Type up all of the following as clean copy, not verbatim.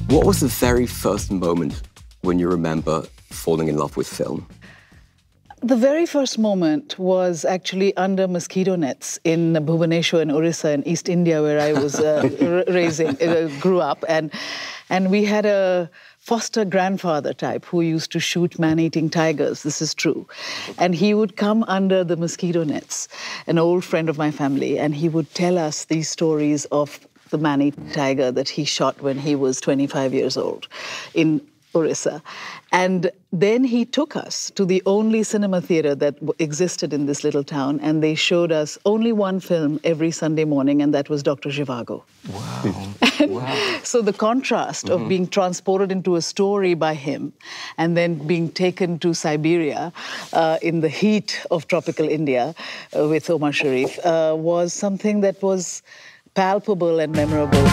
What was the very first moment when you remember falling in love with film? The very first moment was actually under mosquito nets in Bhubaneswar in Orissa in East India, where I was grew up. And we had a foster grandfather type who used to shoot man-eating tigers, this is true. And he would come under the mosquito nets, an old friend of my family, and he would tell us these stories of the man-eating tiger that he shot when he was 25 years old in Orissa. And then he took us to the only cinema theater that existed in this little town, and they showed us only one film every Sunday morning, and that was Dr. Zhivago. Wow. Wow. So the contrast of being transported into a story by him and then being taken to Siberia in the heat of tropical India with Omar Sharif was something that was palpable and memorable.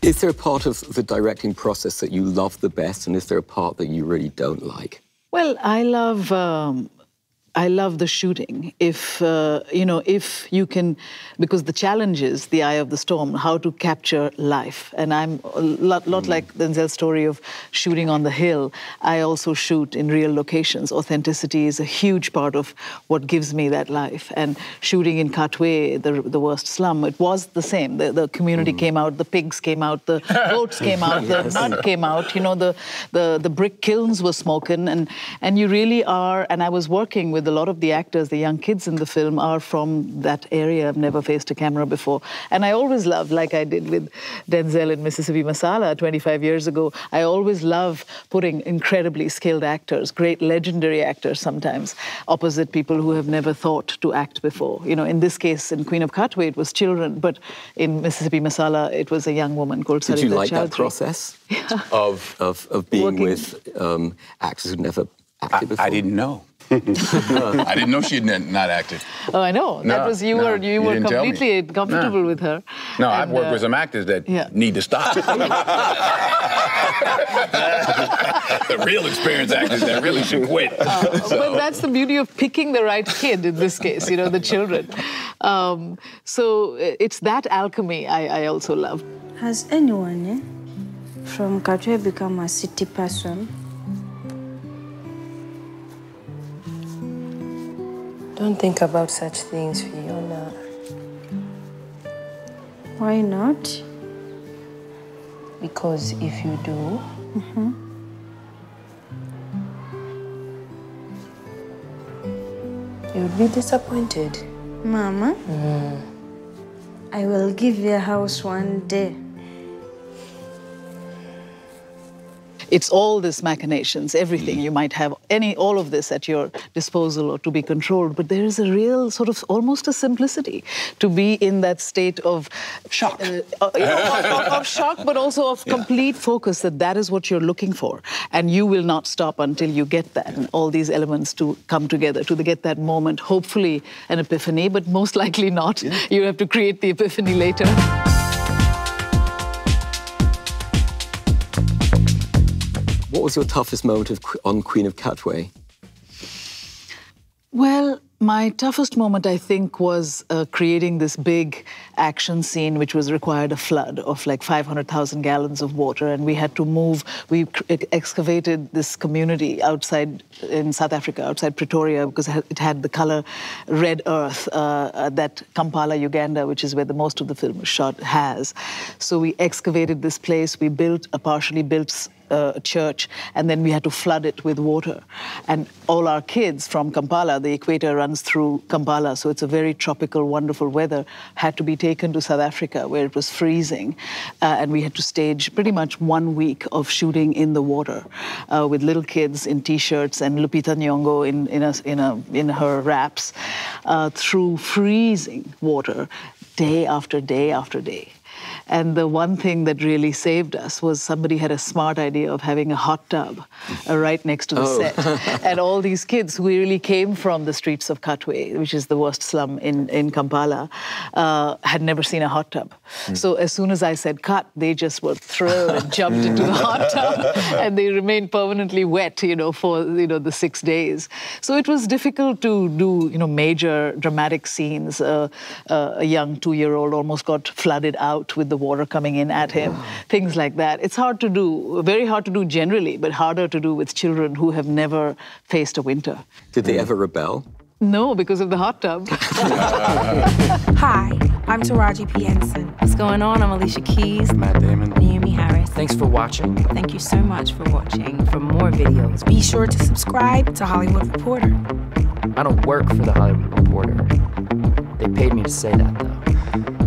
Is there a part of the directing process that you love the best, and is there a part that you really don't like? Well, I love the shooting. If if you can, because the challenge is the eye of the storm, how to capture life. And I'm a lot like Denzel's story of shooting on the hill. I also shoot in real locations. Authenticity is a huge part of what gives me that life. And shooting in Katwe, the worst slum, it was the same. The community came out, the pigs came out, the goats came out, the mud came out. You know, the brick kilns were smoking, and you really are. And I was working with a lot of the actors, the young kids in the film, are from that area. I've never faced a camera before. And I always loved, like I did with Denzel in Mississippi Masala 25 years ago, I always love putting incredibly skilled actors, great legendary actors sometimes, opposite people who have never thought to act before. You know, in this case, in Queen of Katwe, it was children, but in Mississippi Masala, it was a young woman called Sarita Chowdhury. Did you like that process of being with actors who'd never acted before? I didn't know. I didn't know she had not acted. Oh, I know. That was you were completely comfortable with her. No, I've worked with some actors that need to stop. The real experienced actors that really should quit. But that's the beauty of picking the right kid in this case, you know, the children. So it's that alchemy I also love. Has anyone from Katwe become a city person? Don't think about such things, Fiona. Why not? Because if you do, you would be disappointed. Mama, I will give you a house one day. It's all this machinations, everything. You might have all of this at your disposal or to be controlled, but there is a real sort of almost a simplicity to be in that state of shock. Of shock, but also of complete focus that is what you're looking for. And you will not stop until you get that, and all these elements to come together, to get that moment, hopefully an epiphany, but most likely not. Yeah. You have to create the epiphany later. What was your toughest moment on Queen of Katwe? Well, my toughest moment, I think, was creating this big action scene, which required a flood of like 500,000 gallons of water, and we had to move. We excavated this community outside in South Africa, outside Pretoria, because it had the color red earth that Kampala, Uganda, which is where most of the film was shot, has. So we excavated this place. We built a partially built church, and then we had to flood it with water. And all our kids from Kampala, the equator runs through Kampala, so it's a very tropical, wonderful weather, had to be taken to South Africa, where it was freezing. And we had to stage pretty much 1 week of shooting in the water with little kids in T-shirts and Lupita Nyong'o in her wraps through freezing water day after day after day. And the one thing that really saved us was somebody had a smart idea of having a hot tub right next to the set. And all these kids who really came from the streets of Katwe, which is the worst slum in Kampala, had never seen a hot tub. So as soon as I said cut, they just were thrilled and jumped into the hot tub, and they remained permanently wet, for the 6 days. So it was difficult to do major dramatic scenes. A young 2-year-old almost got flooded out with the water coming in at him. Things like that. It's hard to do, very hard to do generally, but harder to do with children who have never faced a winter. Did they ever rebel? No, because of the hot tub. Hi, I'm Taraji P. Henson. What's going on? I'm Alicia Keys. Matt Damon. Naomi Harris. Thanks for watching. Thank you so much for watching. For more videos, Be sure to subscribe to Hollywood Reporter. I don't work for The Hollywood Reporter. They paid me to say that, though.